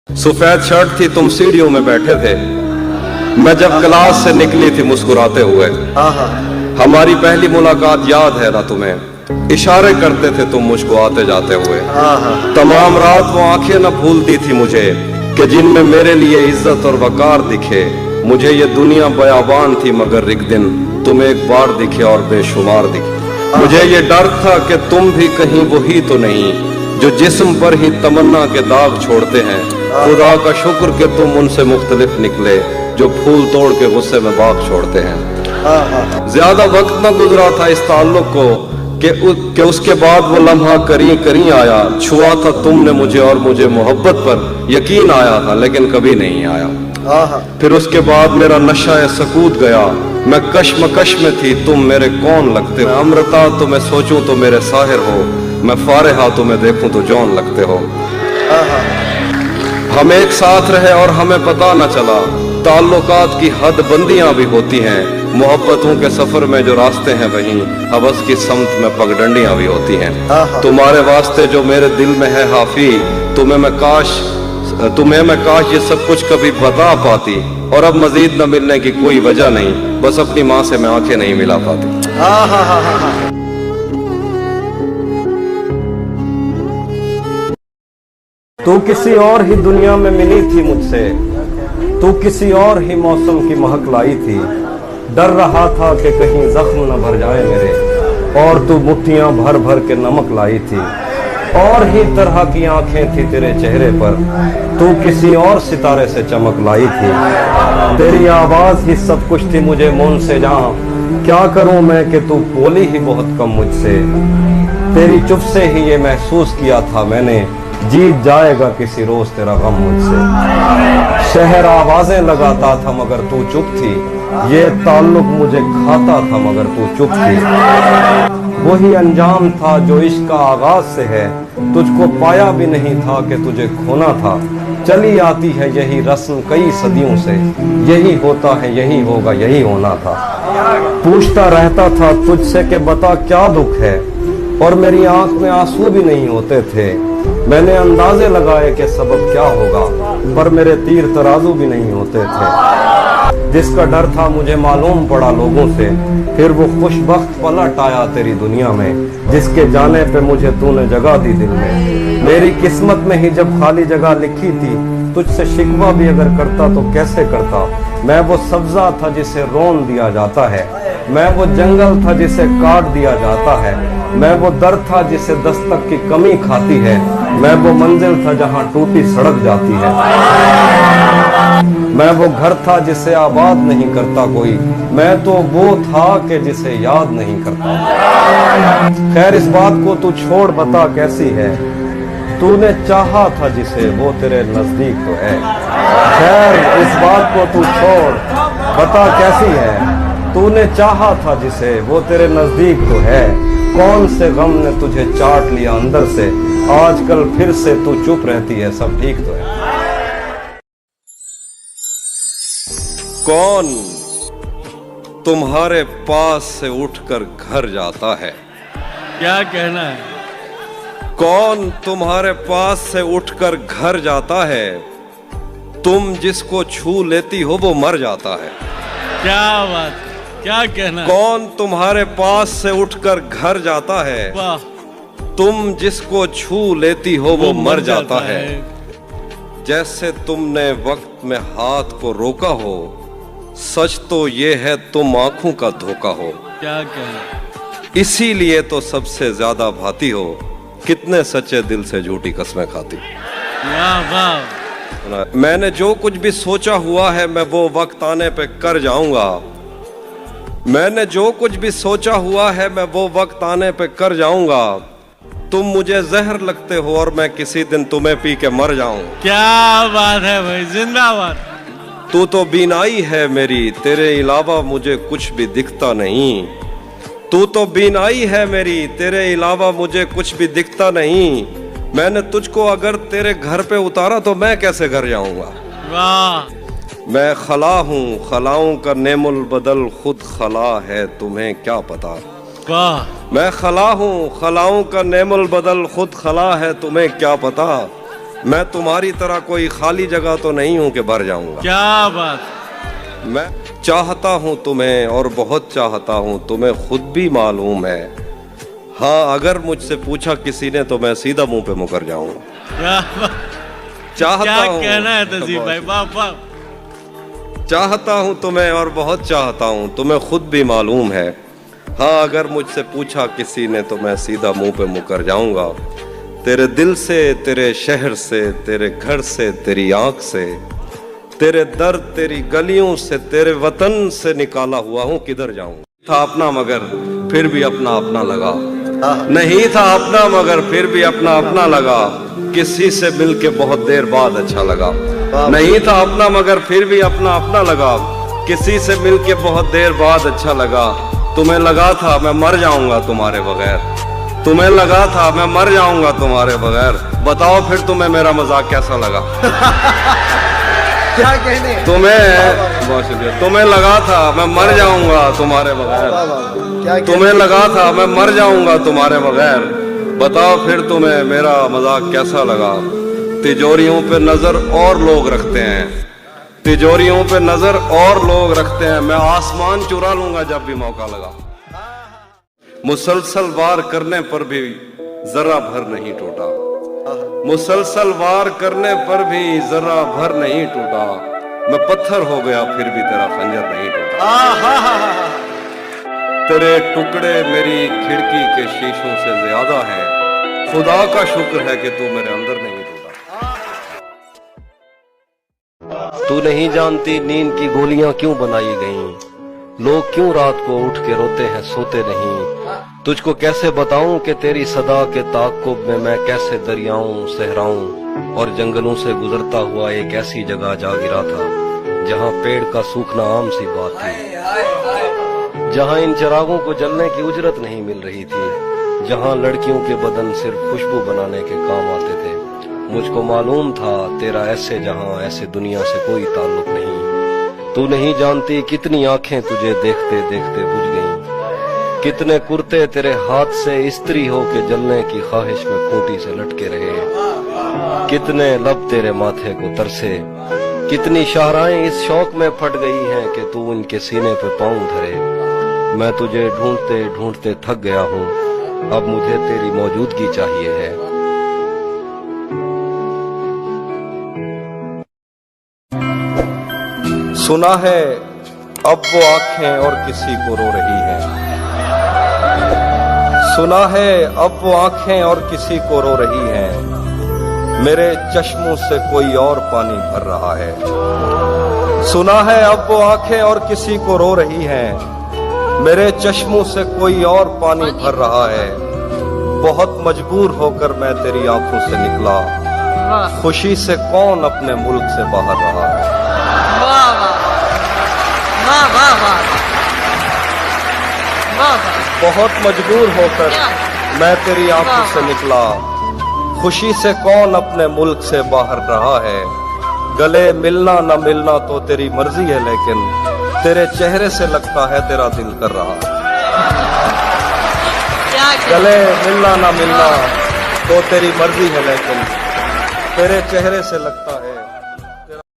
सफेद शर्ट थी, तुम सीढ़ियों में बैठे थे, मैं जब क्लास से निकली थी मुस्कुराते हुए। हमारी पहली मुलाकात याद है ना तुम्हें, इशारे करते थे तुम मुझको आते जाते हुए। तमाम रात वो आंखें न भूलती थी मुझे कि जिनमें मेरे लिए इज्जत और वकार दिखे। मुझे ये दुनिया बयाबान थी मगर एक दिन तुम एक बार दिखे और बेशुमार दिखे। मुझे ये डर था कि तुम भी कहीं वही तो नहीं जो जिस्म पर ही तमन्ना के दाग छोड़ते हैं। खुदा का शुक्र कि तुम उनसे मुख्तलिफ निकले जो फूल तोड़ के गुस्से में बाग छोड़ते हैं। ज्यादा वक्त न गुजरा था इस ताल्लुक को कि उसके बाद वो लम्हा करी करी आया। छुआ था तुमने मुझे और मुझे मोहब्बत पर यकीन आया था, लेकिन कभी नहीं आया। फिर उसके बाद मेरा नशा सकूत गया, मैं कश्मकश में थी, तुम मेरे कौन लगते हो। अमृता तो मैं सोचूं तो मेरे साहिर हो, मैं फारिहा तो मैं देखूं तो जौन लगते हो। हम एक साथ रहे और हमें पता न चला, ताल्लुकात की हद बंदियां भी होती हैं। मोहब्बतों के सफर में जो रास्ते हैं वहीं हवस की समत में पगडंडियां भी होती हैं। तुम्हारे वास्ते जो मेरे दिल में है हाफी, तुम्हें मैं काश ये सब कुछ कभी बता पाती। और अब मजीद न मिलने की कोई वजह नहीं, बस अपनी माँ से मैं आंखें नहीं मिला पाती। तू किसी और ही दुनिया में मिली थी मुझसे, तू किसी और ही मौसम की महक लाई थी। डर रहा था कि कहीं जख्म न भर जाए मेरे, और तू मुट्ठियां भर भर के नमक लाई थी। और ही तरह की आंखें थी तेरे चेहरे पर, तू किसी और सितारे से चमक लाई थी। तेरी आवाज ही सब कुछ थी मुझे मौन से जहां, क्या करूं मैं कि तू बोली ही बहुत कम मुझसे। तेरी चुप से ही ये महसूस किया था मैंने, जीत जाएगा किसी रोज तेरा गम मुझसे। शहर आवाजें लगाता था मगर तू चुप थी, ये ताल्लुक मुझे खाता था मगर तू चुप थी। वही अंजाम था जो इश्क का आगाज से है, तुझको पाया भी नहीं था कि तुझे खोना था। चली आती है यही रस्म कई सदियों से, यही होता है यही होगा यही होना था। पूछता रहता था तुझसे कि बता क्या दुख है, और मेरी आंख में आंसू भी नहीं होते थे। मैंने अंदाजे लगाए कि सबब क्या होगा, पर मेरे तीर तराजू भी नहीं होते थे। जिसका डर था मुझे मालूम पड़ा लोगों से, फिर वो खुशबख्त पलट आया तेरी दुनिया में, जिसके जाने पे मुझे तूने जगह दी दिल में। मेरी किस्मत में ही जब खाली जगह लिखी थी, तुझसे शिकवा भी अगर करता तो कैसे करता। मैं वो सब्जा था जिसे रोन दिया जाता है, मैं वो जंगल था जिसे काट दिया जाता है, मैं वो दर था जिसे दस्तक की कमी खाती है, मैं वो मंजिल था जहां टूटी सड़क जाती है, मैं वो घर था जिसे आबाद नहीं करता कोई, मैं तो वो था कि जिसे याद नहीं करता। खैर इस बात को तू छोड़, बता कैसी है, तूने चाहा था जिसे वो तेरे नजदीक तो है। खैर इस बात को तू छोड़, बता कैसी है, तूने चाहा था जिसे वो तेरे नजदीक तो है। कौन से गम ने तुझे चाट लिया अंदर से, आजकल फिर से तू चुप रहती है, सब ठीक तो है। कौन तुम्हारे पास से उठकर घर जाता है, क्या कहना है? कौन तुम्हारे पास से उठकर घर जाता है, तुम जिसको छू लेती हो वो मर जाता है। क्या बात, क्या कहना है? कौन तुम्हारे पास से उठकर घर जाता है, वाह, तुम जिसको छू लेती हो वो मर जाता है। जैसे तुमने वक्त में हाथ को रोका हो, सच तो ये है तुम आंखों का धोखा हो। क्या कहना? इसीलिए तो सबसे ज्यादा भाती हो, कितने सच्चे दिल से झूठी कस्में खाती। वाह वाह। मैंने जो कुछ भी सोचा हुआ है मैं वो वक्त आने पे कर जाऊंगा, मैंने जो कुछ भी सोचा हुआ है मैं वो वक्त आने पे कर जाऊंगा। तुम मुझे जहर लगते हो और मैं किसी दिन तुम्हें पी के मर जाऊं। क्या बात है भाई, जिंदाबाद। तू तो बीनाई है मेरी, तेरे अलावा मुझे कुछ भी दिखता नहीं। तू तो बीनाई है मेरी, तेरे अलावा मुझे कुछ भी दिखता नहीं। मैंने तुझको अगर तेरे घर पे उतारा तो मैं कैसे घर जाऊंगा। वाह। मैं खला हूँ, खलाओं का नेमुल बदल खुद खला है, तुम्हें क्या पता। वाह। मैं खला हूँ, खलाओं का नेमुल बदल खुद खला है, तुम्हें क्या पता। मैं तुम्हारी तरह कोई खाली जगह तो नहीं हूं कि भर जाऊंगा। क्या बात, मैं चाहता हूं तुम्हें और बहुत चाहता हूं, तुम्हें खुद भी मालूम है। हाँ, अगर मुझसे पूछा किसी ने तो मैं सीधा मुंह पे मुकर जाऊंगा। क्या बात, चाहता क्या हूं, कहना है तहसीब भाई, वाह वाह। चाहता हूं तुम्हें और बहुत चाहता हूं, तुम्हें खुद भी मालूम है। हाँ, अगर मुझसे पूछा किसी ने तो मैं सीधा मुंह पे मुकर जाऊंगा। तेरे दिल से, तेरे शहर से, तेरे घर से, तेरी आंख से, तेरे दर, तेरी गलियों से, तेरे वतन से निकाला हुआ हूं, किधर जाऊं। था अपना मगर फिर भी अपना अपना लगा, नहीं था अपना मगर फिर भी अपना अपना लगा। किसी से मिलके बहुत देर बाद अच्छा लगा। नहीं था अपना मगर फिर भी अपना अपना लगा, किसी से मिलके बहुत देर बाद अच्छा लगा। तुम्हें लगा था मैं मर जाऊंगा तुम्हारे बगैर, तुम्हें लगा था मैं मर जाऊंगा तुम्हारे बगैर। बताओ फिर तुम्हें मेरा मजाक कैसा लगा। क्या कहने, बहुत शुक्रिया। तुम्हें लगा था मैं मर जाऊंगा तुम्हारे बगैर, क्या तुम्हें लगा था मैं मर जाऊंगा तुम्हारे बगैर। बताओ फिर तुम्हें मेरा मजाक कैसा लगा। तिजोरियों पे नजर और लोग रखते हैं, तिजोरियों पे नजर और लोग रखते हैं, मैं आसमान चुरा लूंगा जब भी मौका लगा। मुसलसल वार करने पर भी जरा भर नहीं टूटा, मुसलसल वार करने पर भी जरा भर नहीं टूटा। मैं पत्थर हो गया फिर भी तेरा खंजर नहीं टूटा। तेरे टुकड़े मेरी खिड़की के शीशों से ज्यादा हैं, खुदा का शुक्र है कि तू मेरे अंदर नहीं टूटा। तू नहीं जानती नींद की गोलियां क्यों बनाई गईं, लोग क्यों रात को उठ के रोते हैं सोते नहीं। तुझको कैसे बताऊं कि तेरी सदा के ताक़ुब में मैं कैसे दरियाओं सहराओं और जंगलों से गुजरता हुआ एक ऐसी जगह जा गिरा था जहां पेड़ का सूखना आम सी बात थी, जहां इन चिरागों को जलने की उजरत नहीं मिल रही थी, जहां लड़कियों के बदन सिर्फ खुशबू बनाने के काम आते थे। मुझको मालूम था तेरा ऐसे जहां ऐसे दुनिया से कोई ताल्लुक नहीं। तू नहीं जानती कितनी आंखें तुझे देखते देखते बुझ गईं, कितने कुर्ते तेरे हाथ से इस्त्री होके जलने की ख्वाहिश में खूंटी से लटके रहे, कितने लब तेरे माथे को तरसे, कितनी शाहराएं इस शौक में फट गई हैं कि तू उनके सीने पे पांव धरे। मैं तुझे ढूंढते ढूंढते थक गया हूँ, अब मुझे तेरी मौजूदगी चाहिए है। सुना है अब वो आंखें और किसी को रो रही हैं, सुना है अब वो आंखें और किसी को रो रही हैं, मेरे चश्मों से कोई और पानी भर रहा है। सुना है अब वो आंखें और किसी को रो रही हैं, मेरे चश्मों से कोई और पानी भर रहा है। बहुत मजबूर होकर मैं तेरी आंखों से निकला, खुशी से कौन अपने मुल्क से बाहर रहा है। बहुत मजबूर होकर मैं तेरी आंखों से निकला, खुशी से कौन अपने मुल्क से बाहर रहा है। गले मिलना न मिलना तो तेरी मर्जी है, लेकिन तेरे चेहरे से लगता है तेरा दिल कर रहा है। गले मिलना न मिलना तो तेरी मर्जी है, लेकिन तेरे चेहरे से लगता है